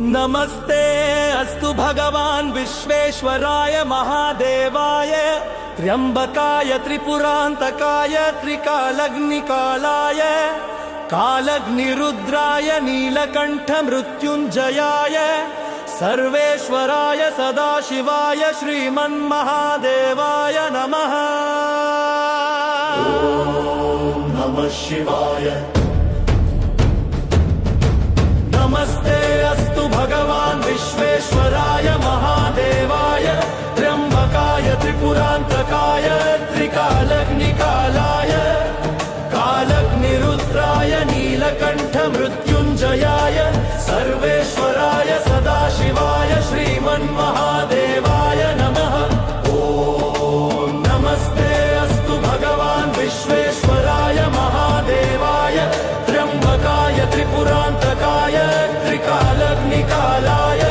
नमस्ते अस्तु भगवान् विश्वेश्वराय महादेवाय त्र्यंबकाय त्रिपुरांतकाय त्रिकालग्निकालाय कालग्निरुद्राय नीलकंठ मृत्युंजयाय सर्वेश्वराय सदाशिवाय श्रीमन्महादेवाय नमः। ओम नमः शिवाय। नमस्ते अस्तु भगवान् विश्वेश्वराय महादेवाय त्र्यंबकाय त्रिपुरांतकाय त्रिकालग्निकालाय कालग्निरुद्राय नीलकंठ मृत्युंजयाय सर्वेश्वराय सदाशिवाय श्रीमन्महादेवाय नमः। ओम नमस्ते अस्तु भगवान् विश्वेश्वराय महादेवाय त्र्यंबकाय त्रिपुरांतकाय त्रिकालग्निकालाय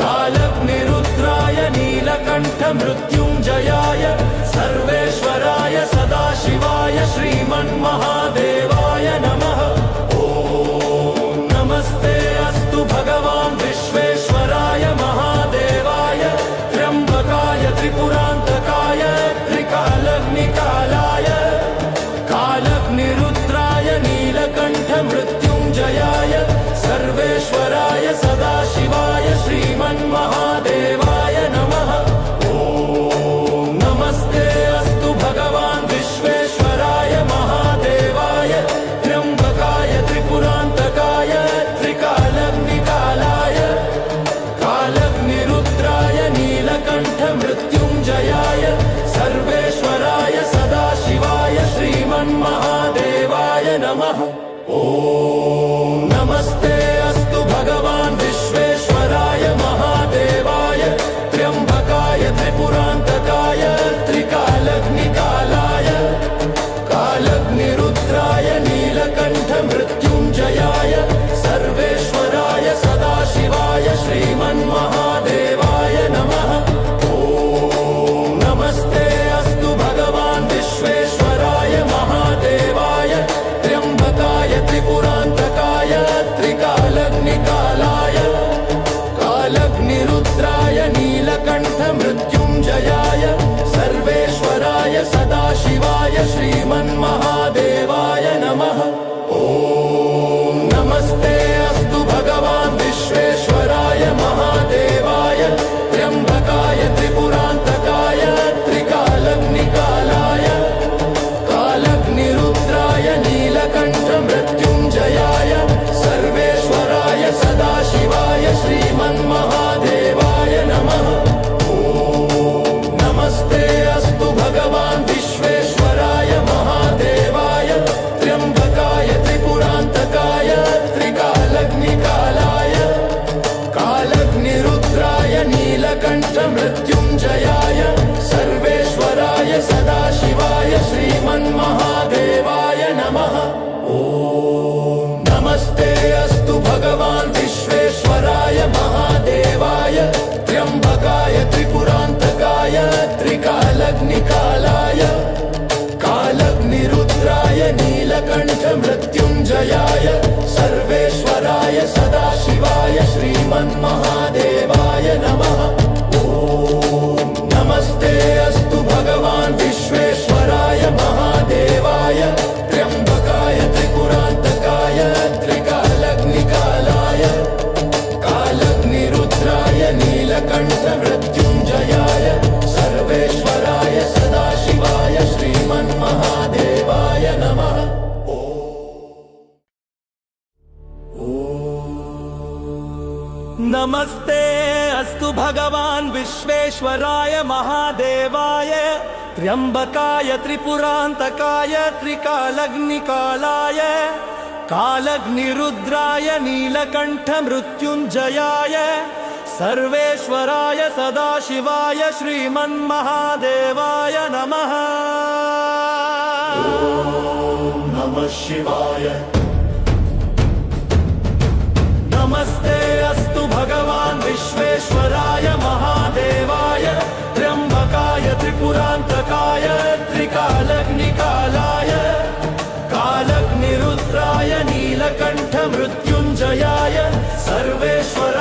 कालग्निरुद्राय नीलकंठ मृत्युंजयाय सर्वेश्वराय सदाशिवाय श्रीमन्महादेवाय नमः। ओम नमस्ते अस्तु भगवान् विश्वेश्वराय महादेवाय त्र्यंबकाय त्रिपुरांतकाय त्रिकालग्निकालाय कालग्निरुद्राय नीलकंठ मृत्युंजयाय सर्वेश्वराय सदाशिवाय श्रीमन्महादेवाय नमः। ओम नमस्ते अस्तु भगवान् विश्वेश्वराय महादेवाय त्र्यंबकाय त्रिपुरांतकाय त्रिकालग्निकालाय कालग्निरुद्राय नीलकंठ मृत्युंजयाय सर्वेश्वराय सदाशिवाय श्रीमन्महादेवाय नमः। ओम नमस्ते अस्तु भगवान् विश्वेश्वराय महादेवाय त्र्यंबकाय त्रिपुरांतकाय त्रिकालग्निकालाय कालग्निरुद्राय नीलकंठ मृत्युंजयाय सर्वेश्वराय सदाशिवाय श्रीमन्महादेवाय नमः। ओम नमस्ते अस्तु भगवान् विश्वेश्वराय महादेवाय त्र्यंबकाय त्रिपुरांतकाय त्रिकालग्निकालाय कालग्निरुद्राय नीलकंठ मृत्युंजयाय सर्वेश्वराय सदाशिवाय श्रीमन्महादेवाय नमः। ओम नमस्ते अस्तु भगवान् विश्वेश्वराय महादेवाय त्र्यंबकाय त्रिपुरांतकाय त्रिकालग्निकालाय कालग्निरुद्राय नीलकंठ मृत्युंजयाय सर्वेश्वराय सदाशिवाय श्रीमन्महादेवाय नमः। ओम नमस्ते अस्तु भगवान् विश्वेश्वराय महादेवाय त्र्यंबकाय त्रिपुरांतकाय त्रिकालग्निकालाय कालग्निरुद्राय नीलकंठ मृत्युंजयाय सर्वेश्वराय सदाशिवाय श्रीमन्महादेवाय नमः। ओम नमस्ते अस्तु भगवान् विश्वेश्वराय महादेवाय त्र्यंबकाय त्रिपुरांतकाय त्रिकालग्निकालाय कालग्निरुद्राय नीलकंठ मृत्युंजयाय सर्वेश्वराय सदाशिवाय श्रीमन्महादेवाय नमः। ओम नमस्ते अस्तु भगवान् विश्वेश्वराय महादेवाय त्र्यंबकाय त्रिपुरांतकाय त्रिकालग्निकालाय कालग्निरुद्राय नीलकंठ मृत्युंजयाय सर्वेश्वराय सदाशिवाय श्रीमन्महादेवाय नमः। नमस्ते अस्तु भगवान् विश्वेश्वराय महादेवाय त्र्यंबकाय त्रिपुरांतकाय त्रिकालग्निकालाय कालग्निरुद्राय नीलकंठ मृत्युंजयाय सर्वेश्वराय सदाशिवाय श्रीमन्महादेवाय नमः। ओम नमः शिवाय। नमस्ते अस्तु भगवान् विश्वेश्वराय महादेवाय त्र्यंबकाय त्रिपुरांतकाय त्रिकालग्निकालाय कालग्निरुद्राय नीलकंठ मृत्युंजयाय सर्वेश्वर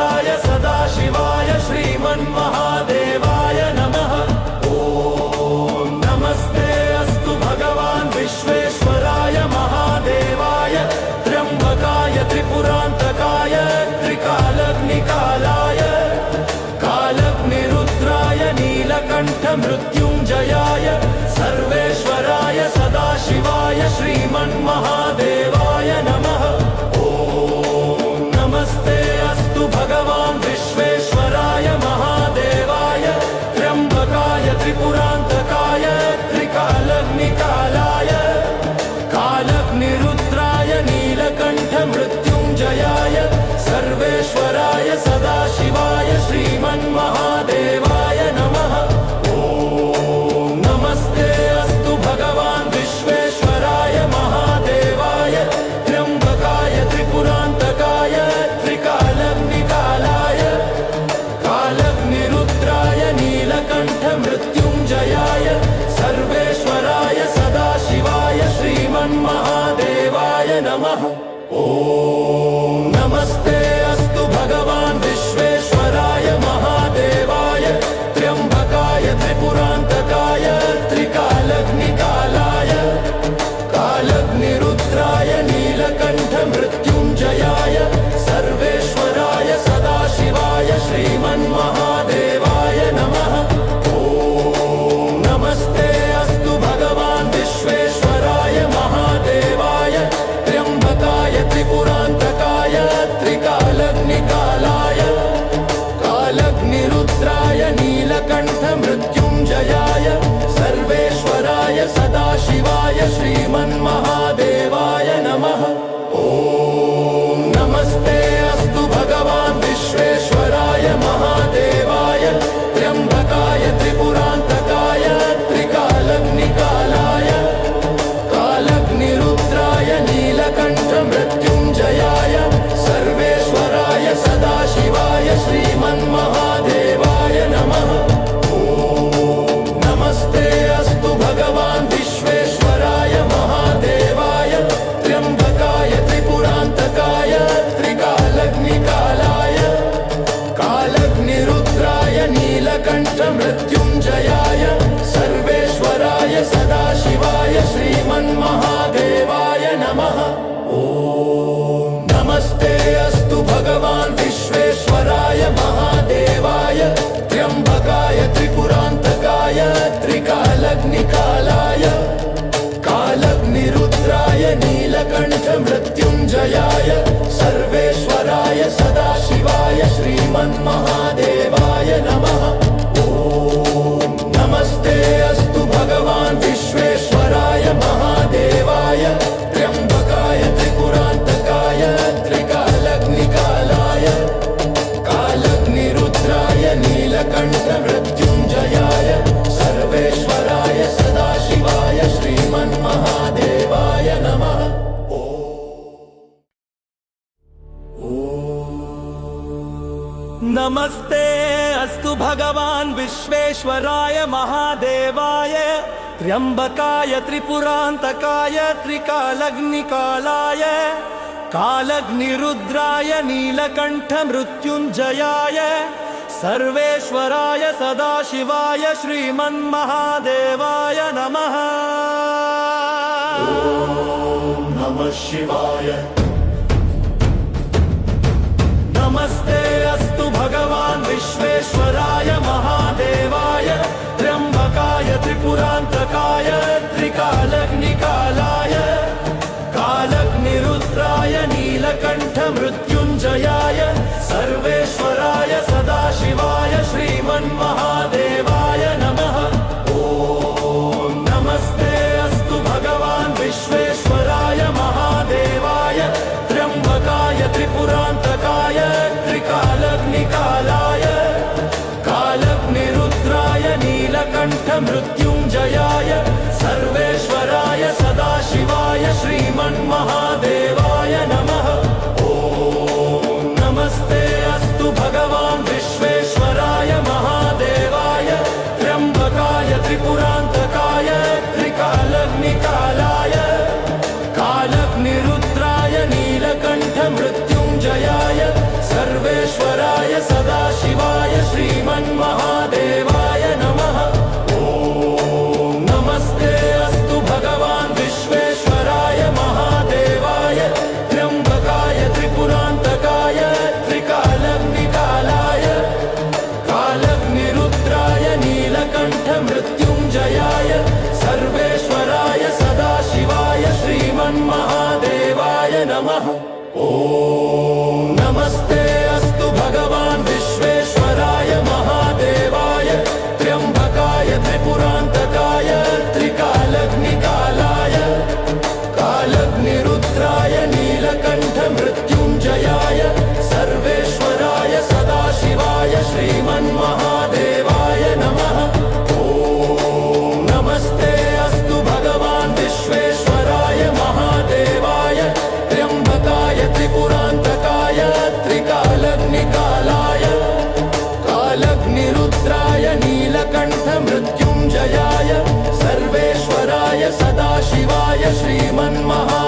श्रीमन्महादेवाय नमः। ॐ नमस्ते अस्तु भगवान् विश्वेश्वराय महादेवाय त्र्यम्बकाय त्रिपुरान्तकाय त्रिकालग्निकालाय कालग्निरुद्राय नीलकण्ठ मृत्युञ्जयाय सर्वेश्वराय सदाशिवाय श्रीमन्महादेवाय नमः। ॐ नमस्ते अस्तु भगवान् विश्वेश्वराय महादेवाय त्र्यम्बकाय त्रिपुरान्तकाय त्रिकालग्निकालाय कालग्निरुद्राय नीलकण्ठ मृत्युञ्जयाय सर्वेश्वराय सदाशिवाय श्रीमन्महादेवाय नमः। ॐ नमस्ते अस्तु भगवान् विश्वेश्वराय महादेवाय त्र्यम्बकाय त्रिपुरान्तकाय त्रिकालग्निकालाय कालग्निरुद्राय नीलकण्ठ मृत्युञ्जयाय सर्वेश्वराय सदाशिवाय श्रीमन्महादेवाय नमः। ॐ नमस्ते अस्तु भगवान् विश्वेश्वराय महादेवाय त्र्यम्बकाय त्रिपुरान्तकाय त्रिकालग्निकालाय कालग्निरुद्राय नीलकण्ठ मृत्युञ्जयाय सर्वेश्वराय सदाशिवाय श्रीमन्महादेवाय नमः। ॐ नमस्ते अस्तु भगवान् विश्वेश्वराय महादेवाय त्र्यम्बकाय त्रिपुरान्तकाय त्रिकालग्निकालाय कालग्निरुद्राय नीलकण्ठ मृत्युञ्जयाय सर्वेश्वराय सदाशिवाय श्रीमन्महादेवाय नमः। ॐ नमस्ते अस्तु भगवान् विश्वेश्वराय महादेवाय त्र्यम्बकाय त्रिपुरान्तकाय त्रिकालग्निकालाय कालग्निरुद्राय नीलकण्ठ मृत्युञ्जयाय सर्वेश्वराय सदाशिवाय श्रीमन्महादेवाय नमः। ॐ नमस्ते अस्तु भगवान् विश्वेश्वराय महादेवाय त्र्यम्बकाय त्रिपुरान्तकाय त्रिकालग्निकालाय कालग्निरुद्राय नीलकण्ठ मृत्युञ्जयाय सर्वेश्वराय सदाशिवाय श्रीमन्महादेवाय नमः। ॐ नमस्ते अस्तु भगवान् विश्वेश्वराय महादेवाय त्र्यम्बकाय त्रिपुरान्तकाय त्रिकालग्निकालाय कालग्निरुद्राय नीलकण्ठ मृत्युञ्जयाय सर्वेश्वराय सदाशिवाय श्रीमन्महादेवाय नमः। नमस्ते अस्तु भगवान् विश्वेश्वराय महादेवाय त्र्यम्बकाय त्रिपुरान्तकाय त्रिकालग्निकालाय कालग्निरुद्राय नीलकण्ठ मृत्युञ्जयाय सर्वेश्वराय सदाशिवाय श्रीमन्महादेवाय नमः। ॐ नमः शिवाय। नमस्ते अस्तु भगवान् विश्वेश्वराय महादेवाय त्र्यम्बकाय त्रिपुरान्तकाय त्रिकालग्निकालाय कालग्निरुद्राय नीलकण्ठ मृत्युञ्जयाय सर्वेश्वराय सदाशिवाय श्रीमन्महादेवाय नमः। ॐ नमस्ते अस्तु भगवान् विश्वेश्वराय महादेवाय त्र्यम्बकाय त्रिपुरान्तकाय त्रिकालग्निकालाय कालग्निरुद्राय नीलकण्ठ मृत्युञ्जयाय सर्वेश्वराय सदाशिवाय श्रीमन्महादेवाय नमः। ॐ नमस्ते अस्तु भगवान् विश्वेश्वराय महादेवाय त्र्यम्बकाय नमः। ॐ नमस्ते अस्तु भगवान् विश्वेश्वराय महादेवाय त्र्यम्बकाय त्रिपुरान्तकाय त्रिकालग्निकालाय कालग्निरुद्राय नीलकण्ठ मृत्युञ्जयाय सर्वेश्वराय सदाशिवाय श्रीमन्महादेवाय नमः। ॐ नमस्ते अस्तु भगवान् विश्वेश्वराय महादेवाय त्र्यम्बकाय त्रिपुरान्तकाय त्रिकालग्निकालाय कालग्निरुद्राय नीलकण्ठ मृत्युञ्जयाय सर्वेश्वराय सदाशिवाय श्रीमन्महा